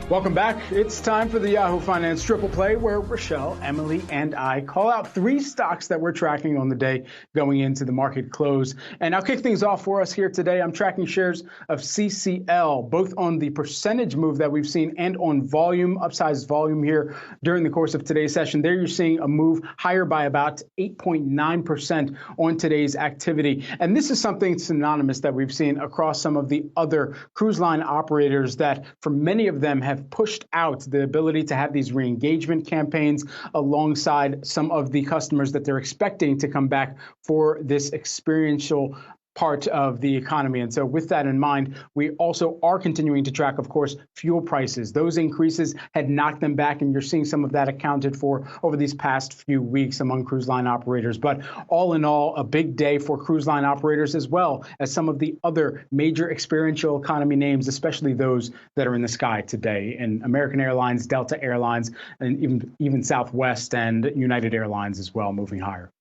Welcome back. It's time for the Yahoo Finance Triple Play, where Rachelle, Emily, and I call out 3 stocks that we're tracking on the day going into the market close. And I'll kick things off for us here today. I'm tracking shares of CCL, both on the percentage move that we've seen and on volume, upsized volume here during the course of today's session. There you're seeing a move higher by about 8.9% on today's activity. And this is something synonymous that we've seen across some of the other cruise line operators that, for many of them, have pushed out the ability to have these re-engagement campaigns alongside some of the customers that they're expecting to come back for this experiential part of the economy. And so with that in mind, we also are continuing to track, of course, fuel prices. Those increases had knocked them back, and you're seeing some of that accounted for over these past few weeks among cruise line operators. But all in all, a big day for cruise line operators, as well as some of the other major experiential economy names, especially those that are in the sky today, and American Airlines, Delta Airlines, and even Southwest and United Airlines as well, moving higher.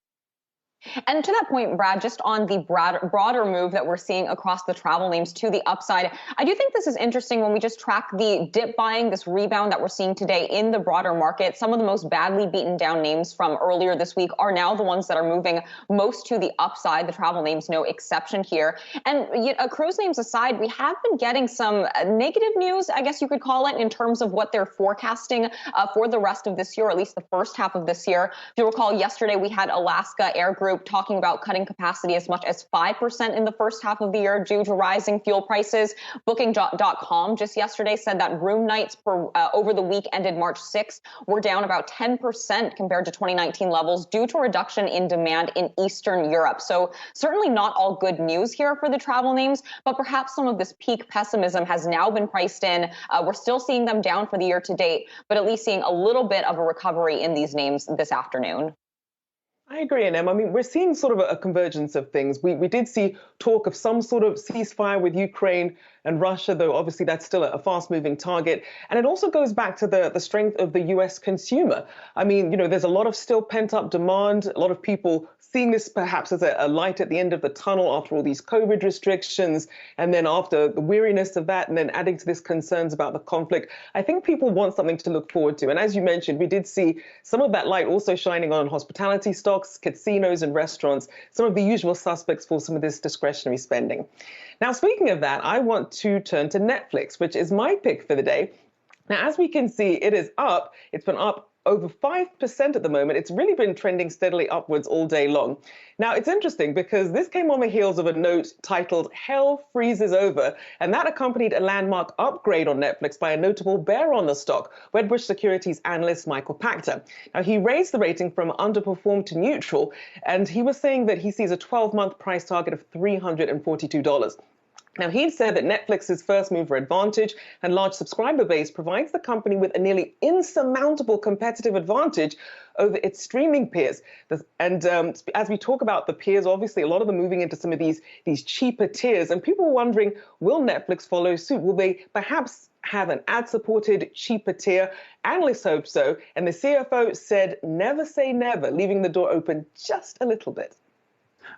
And to that point, Brad, just on the broader move that we're seeing across the travel names to the upside, I do think this is interesting when we just track the dip buying, this rebound that we're seeing today in the broader market. Some of the most badly beaten down names from earlier this week are now the ones that are moving most to the upside. The travel names, no exception here. And cruise names aside, we have been getting some negative news, I guess you could call it, in terms of what they're forecasting for the rest of this year, or at least the first half of this year. If you recall, yesterday we had Alaska Air Group talking about cutting capacity as much as 5% in the first half of the year due to rising fuel prices. Booking.com just yesterday said that room nights for over the week ended March 6th were down about 10% compared to 2019 levels due to a reduction in demand in Eastern Europe. So certainly not all good news here for the travel names, but perhaps some of this peak pessimism has now been priced in. We're still seeing them down for the year to date, but at least seeing a little bit of a recovery in these names this afternoon. I agree, Em. I mean, we're seeing sort of a convergence of things. We did see talk of some sort of ceasefire with Ukraine and Russia, though obviously that's still a fast-moving target. And it also goes back to the strength of the U.S. consumer. I mean, there's a lot of still pent-up demand, a lot of people seeing this perhaps as a light at the end of the tunnel after all these COVID restrictions, and then after the weariness of that, and then adding to this concerns about the conflict. I think people want something to look forward to. And as you mentioned, we did see some of that light also shining on hospitality stocks, casinos and restaurants, some of the usual suspects for some of this discretionary spending. Now, speaking of that, I want to turn to Netflix, which is my pick for the day. Now, as we can see, it is up. It's been up over 5% at the moment. It's really been trending steadily upwards all day long. Now, it's interesting because this came on the heels of a note titled "Hell Freezes Over," and that accompanied a landmark upgrade on Netflix by a notable bear on the stock, Wedbush Securities analyst Michael Pachter. Now, he raised the rating from underperformed to neutral, and he was saying that he sees a 12-month price target of $342. Now, he said that Netflix's first mover advantage and large subscriber base provides the company with a nearly insurmountable competitive advantage over its streaming peers. And as we talk about the peers, obviously a lot of them moving into some of these cheaper tiers, and people are wondering, will Netflix follow suit? Will they perhaps have an ad-supported cheaper tier? Analysts hope so, and the CFO said never say never, leaving the door open just a little bit.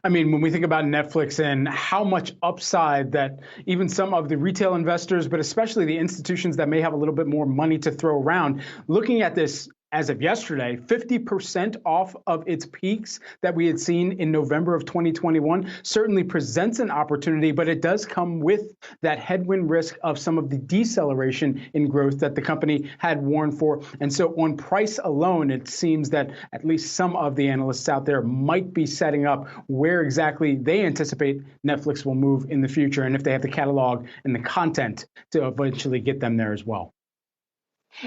I mean, when we think about Netflix and how much upside that even some of the retail investors, but especially the institutions that may have a little bit more money to throw around, looking at this as of yesterday, 50% off of its peaks that we had seen in November of 2021 certainly presents an opportunity, but it does come with that headwind risk of some of the deceleration in growth that the company had warned for. And so on price alone, it seems that at least some of the analysts out there might be setting up where exactly they anticipate Netflix will move in the future, and if they have the catalog and the content to eventually get them there as well.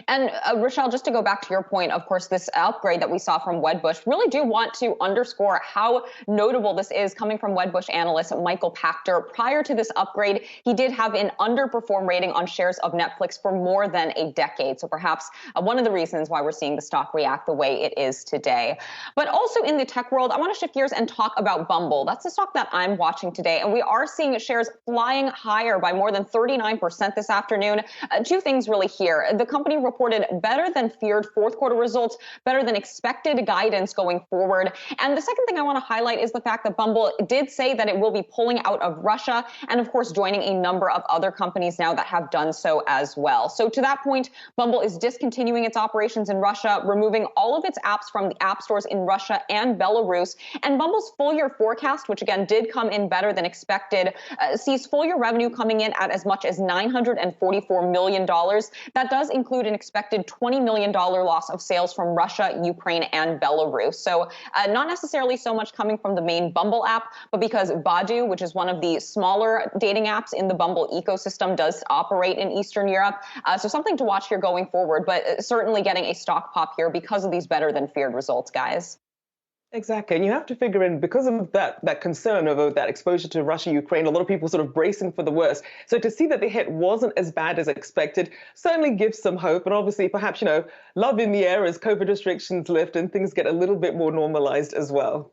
And Rachelle, just to go back to your point, of course, this upgrade that we saw from Wedbush, really do want to underscore how notable this is coming from Wedbush analyst Michael Pachter. Prior to this upgrade, he did have an underperform rating on shares of Netflix for more than a decade. So perhaps one of the reasons why we're seeing the stock react the way it is today. But also in the tech world, I want to shift gears and talk about Bumble. That's the stock that I'm watching today. And we are seeing shares flying higher by more than 39% this afternoon. Two things really here. The company company reported better than feared fourth quarter results, better than expected guidance going forward. And the second thing I want to highlight is the fact that Bumble did say that it will be pulling out of Russia and, of course, joining a number of other companies now that have done so as well. So to that point, Bumble is discontinuing its operations in Russia, removing all of its apps from the app stores in Russia and Belarus. And Bumble's full year forecast, which again did come in better than expected, sees full year revenue coming in at as much as $944 million. That does include an expected $20 million loss of sales from Russia, Ukraine, and Belarus. So not necessarily so much coming from the main Bumble app, but because Badoo, which is one of the smaller dating apps in the Bumble ecosystem, does operate in Eastern Europe. So something to watch here going forward, but certainly getting a stock pop here because of these better than feared results, guys. Exactly. And you have to figure in, because of that concern over that exposure to Russia, Ukraine, a lot of people sort of bracing for the worst. So to see that the hit wasn't as bad as expected certainly gives some hope. And obviously, perhaps, love in the air as COVID restrictions lift and things get a little bit more normalized as well.